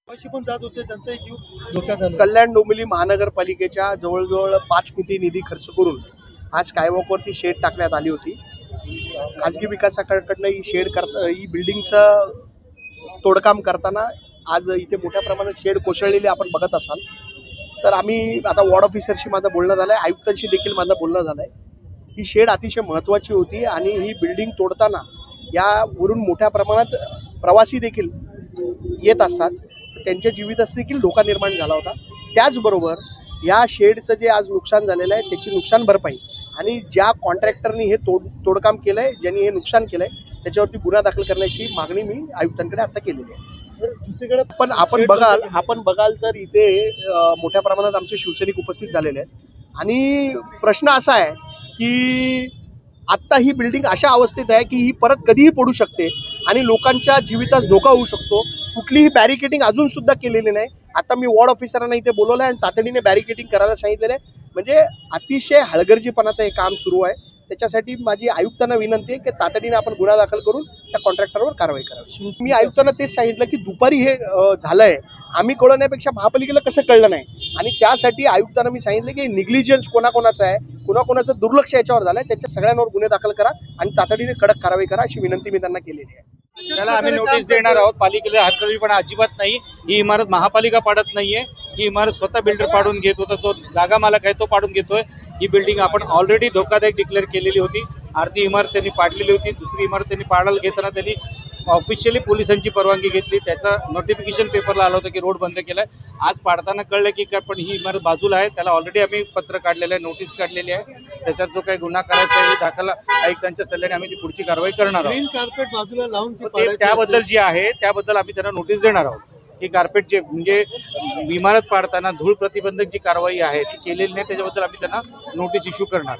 पण जात होते, त्यांचाही जीव धोक्यात आला. कल्याण डोंबिवली महानगरपालिकेच्या जवळजवळ 5 कोटी निधी खर्च करून आज स्कायवॉकवरती शेड टाकण्यात आली होती. खाजगी विकासाकडनं ही बिल्डिंगचं तोडकाम करताना आज इथे मोठ्या प्रमाणात शेड कोसळलेले आपण बघत असाल. तर आम्ही आता वॉर्ड ऑफिसरशी माझं बोलणं झालं आहे, आयुक्तांशी देखील माझं बोलणं झालं आहे. ही शेड अतिशय महत्त्वाची होती आणि ही बिल्डिंग तोडताना यावरून मोठ्या प्रमाणात प्रवासी देखील येत असतात. त्यांच्या जीवितास देखील धोका निर्माण झाला होता. त्याचबरोबर या शेडचं जे आज नुकसान झालेलं आहे त्याची नुकसान भरपाई आणि ज्या कॉन्ट्रॅक्टरनी हे तोडकाम केलं आहे, ज्यांनी हे नुकसान केलं आहे त्याच्यावरती गुन्हा दाखल करण्याची मागणी मी आयुक्तांकडे आता केलेली आहे. दुसरीकडे पण आपण बघाल तर इथे मोठ्या प्रमाणात आमचे शिवसैनिक उपस्थित झालेले आहेत आणि प्रश्न असा आहे की आत्ता ही बिल्डिंग अशा अवस्थेत आहे की ही परत कधीही पडू शकते आणि लोकांच्या जीवितास धोका होऊ शकतो. कुठलीही बॅरिकेडिंग अजून सुद्धा केलेली नाही. आता मी वॉर्ड ऑफिसरांना इथे बोलवलं आहे आणि तातडीने बॅरिकेडिंग करायला सांगितलेलं आहे. म्हणजे अतिशय हलगर्जीपणाचं हे काम सुरू आहे. त्याच्यासाठी माझी आयुक्तांना विनंती आहे की तातडीने आपण गुन्हा दाखल करून त्या कॉन्ट्रॅक्टरवर कारवाई करावी. मी आयुक्तांना तेच सांगितलं की दुपारी हे झालं आहे, आम्ही कळवण्यापेक्षा महापालिकेला कसं कळलं नाही आणि त्यासाठी आयुक्तांना मी सांगितलं की निग्लिजन्स कोणाकोणाचं आहे, कोणाकोणाचं दुर्लक्ष याच्यावर झालं आहे, त्याच्या सगळ्यांवर गुन्हे दाखल करा आणि तातडीने कडक कारवाई करा अशी विनंती मी त्यांना केलेली आहे. त्याला आम्ही नोटीस देणार आहोत. पालिकेला हातकर्मीपणा अजिबात नाही. ही इमारत महापालिका पाडत नाहीये. ही इमारत स्वतः बिल्डर पाडून घेत होता, तो जागा मालक आहे तो पाडून घेतोय. ही बिल्डिंग आपण ऑलरेडी धोकादायक डिक्लेअर केलेली होती. अर्धी इमारत त्यांनी पाडलेली होती, दुसरी इमारत त्यांनी पाडायला घेताना त्यांनी ऑफिशियली पोलिसांची परवानगी घेतली. त्याचा नोटिफिकेशन पेपरला आलं होतं की रोड बंद केलाय. आज पाडताना कळलं की पण ही इमारत बाजूला आहे. त्याला ऑलरेडी आम्ही पत्र काढलेलं आहे, नोटीस काढलेली आहे. त्याच्यात जो काही गुन्हा करायचा आहे दाखल आयुक्तांच्या सल्ल्याने आम्ही ती पुढची कारवाई करणार आहोत. ग्रीन कार्पेट बाजूला लावून त्याबद्दल जी आहे त्याबद्दल आम्ही त्यांना नोटीस देणार आहोत. ही कार्पेट जे म्हणजे इमारत पाडताना धूळ प्रतिबंधक जी कारवाई आहे ती केलेली नाही, त्याच्याबद्दल आम्ही त्यांना नोटीस इश्यू करणार.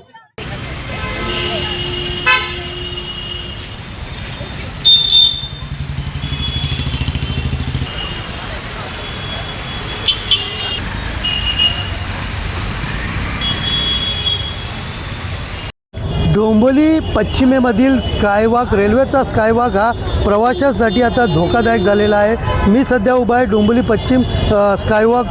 डोंबिवली पश्चिमेमधील स्कायवॉक, रेल्वेचा स्कायवॉक हा प्रवाशांसाठी आता धोकादायक झालेला आहे. मी सध्या उभा आहे डोंबिवली पश्चिम स्कायवॉक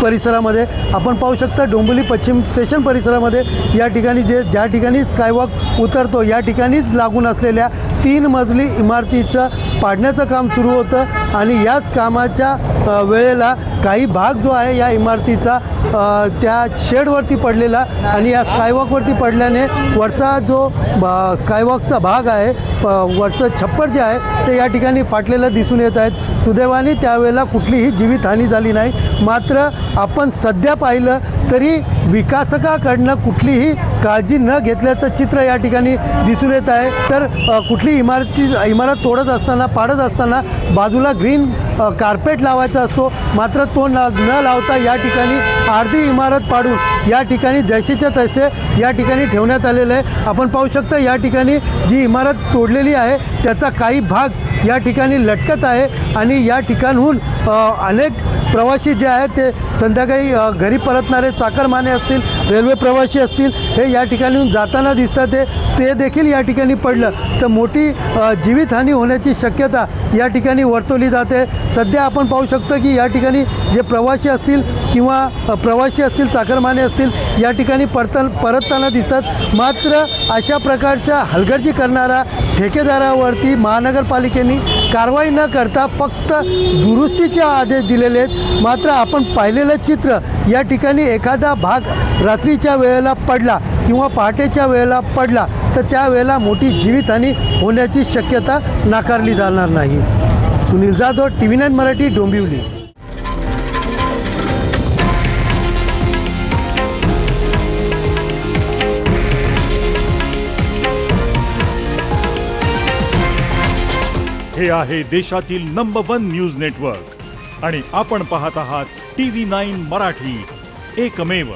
परिसरामध्ये. आपण पाहू शकता डोंबिवली पश्चिम स्टेशन परिसरामध्ये या ठिकाणी ज्या ठिकाणी स्कायवॉक उतरतो या ठिकाणीच लागून असलेल्या 3 मजली इमारतीचं पाडण्याचं काम सुरू होतं आणि याच कामाच्या वेळेला काही भाग जो आहे या इमारतीचा त्या शेडवरती पडलेला आणि या स्कायवॉकवरती पडल्याने वरचा जो स्कायवॉकचा भाग आहे, वरचं छप्पर जे आहे ते या ठिकाणी फाटलेलं दिसून येत आहेत. सुदैवाने त्यावेळेला कुठलीही जीवितहानी झाली नाही. मात्र आपण सध्या पाहिलं तरी विकासकाकडनं कुठलीही काळजी न घेतल्याचं चित्र या ठिकाणी दिसून येत आहे. तर कुठली इमारत तोडत असताना, पाडत असताना बाजूला ग्रीन कार्पेट लावायचा असतो, मात्र तो न लावता या ठिकाणी अर्धी इमारत पाडून या ठिकाणी जैसेच्या तैसे या ठिकाणी ठेवण्यात आलेलं आहे. आपण पाहू शकता या ठिकाणी जी इमारत तोडलेली आहे त्याचा काही भाग या ठिकाणी लटकत आहे आणि या ठिकाणहून अनेक प्रवासी जे आहेत ते संध्याकाळी घरी परतणारे चाकरमाने असतील, रेल्वे प्रवासी असतील, हे या ठिकाणून जाताना दिसतात. ते देखील या ठिकाणी पडलं तर मोठी जीवितहानी होण्याची शक्यता या ठिकाणी वर्तवली जाते. सध्या आपण पाहू शकतो की या ठिकाणी जे प्रवासी असतील चाकरमाने असतील या ठिकाणी परतताना दिसतात. मात्र अशा प्रकारच्या हलगर्जी करणारा ठेकेदारावरती महानगरपालिकेने कारवाई न करता फक्त दुरुस्तीचे आदेश दिलेले आहेत. मात्र आपण पाहिलेलं चित्र या ठिकाणी एखादा भाग रात्रीच्या वेळेला पडला किंवा पहाटेच्या वेळेला पडला तर त्यावेळेला मोठी जीवितहानी होण्याची शक्यता नाकारली जाणार नाही. सुनील जाधव, TV9 मराठी, डोंबिवली. हे आहे देशातील नंबर 1 न्यूज नेटवर्क आणि आपण पाहत आहात TV9 मराठी, एकमेव.